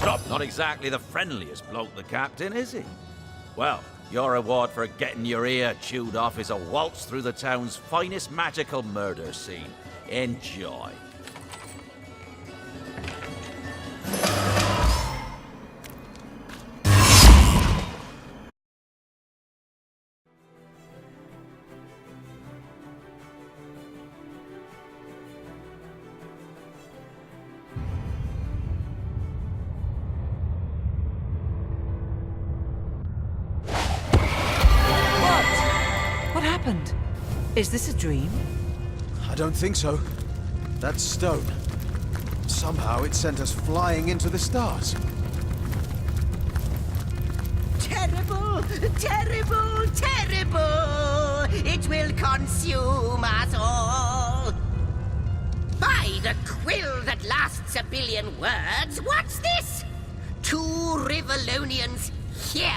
Stop! Not exactly the friendliest bloke, the captain, is he? Well, your reward for getting your ear chewed off is a waltz through the town's finest magical murder scene. Enjoy. What happened? Is this a dream? I don't think so. That stone. Somehow it sent us flying into the stars. Terrible! Terrible! Terrible! It will consume us all! By the quill that lasts a billion words, what's this? 2 Rivalonians here?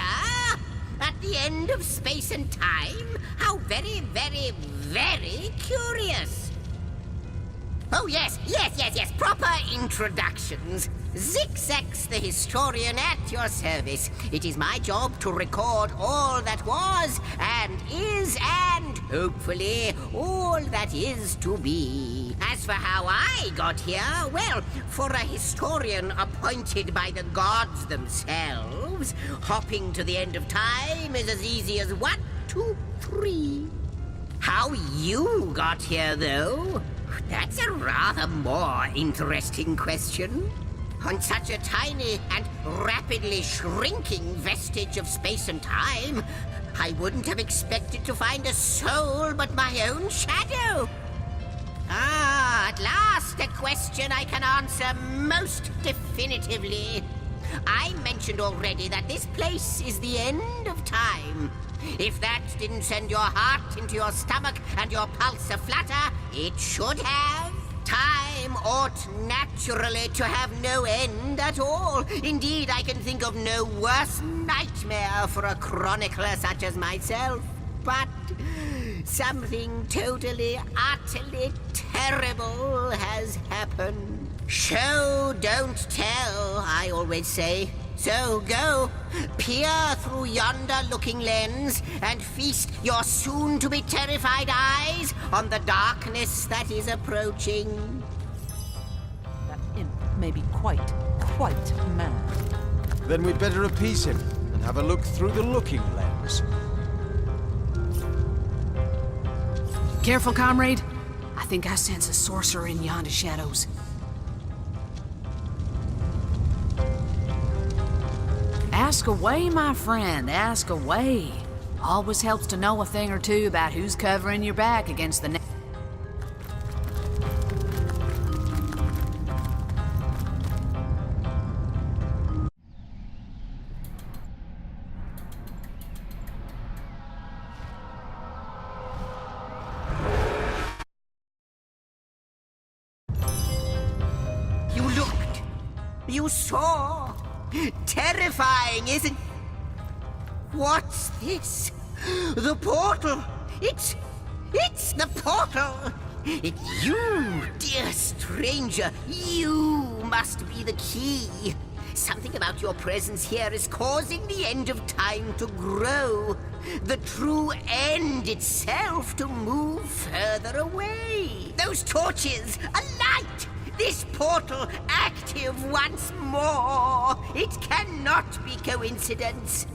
At the end of space and time? How very, very, very curious. Oh, yes. Proper introductions. Zigzags the historian at your service. It is my job to record all that was and is and, hopefully, all that is to be. As for how I got here, well, for a historian appointed by the gods themselves, hopping to the end of time is as easy as 1, 2, 3. How you got here, though? That's a rather more interesting question. On such a tiny and rapidly shrinking vestige of space and time, I wouldn't have expected to find a soul but my own shadow. Ah, at last a question I can answer most definitively. I mentioned already that this place is the end of time. If that didn't send your heart into your stomach and your pulse a-flutter, it should have. Time ought naturally to have no end at all. Indeed, I can think of no worse nightmare for a chronicler such as myself. But something totally, utterly terrible has happened. Show, don't tell, I always say. So go, peer through yonder looking lens and feast your soon-to-be terrified eyes on the darkness that is approaching. That imp may be quite mad. Then we'd better appease him and have a look through the looking lens. Careful, comrade. I think I sense a sorcerer in yonder shadows. Ask away, my friend, ask away. Always helps to know a thing or two about who's covering your back against the You looked. You saw. Terrifying, isn't... What's this? The portal! It's the portal! It's you, dear stranger. You must be the key. Something about your presence here is causing the end of time to grow. The true end itself to move further away. Those torches, a light! This portal active once more. It cannot be coincidence.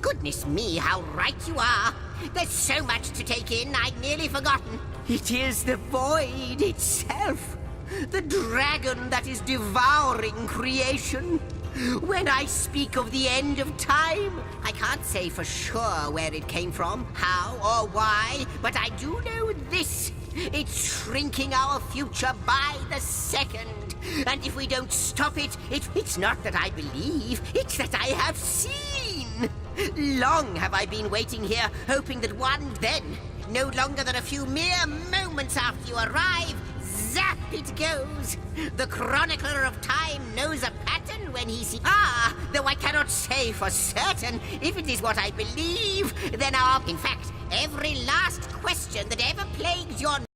Goodness me, how right you are. There's so much to take in, I'd nearly forgotten. It is the void itself. The dragon that is devouring creation. When I speak of the end of time, I can't say for sure where it came from, how or why, but I do know this. It's shrinking our future by the second. And if we don't stop it, it's not that I believe, it's that I have seen. Long have I been waiting here, hoping that one then, no longer than a few mere moments after you arrive, zap it goes. The chronicler of time knows a pattern when he sees... Ah, though I cannot say for certain. If it is what I believe, then in fact, every last question that ever plagues your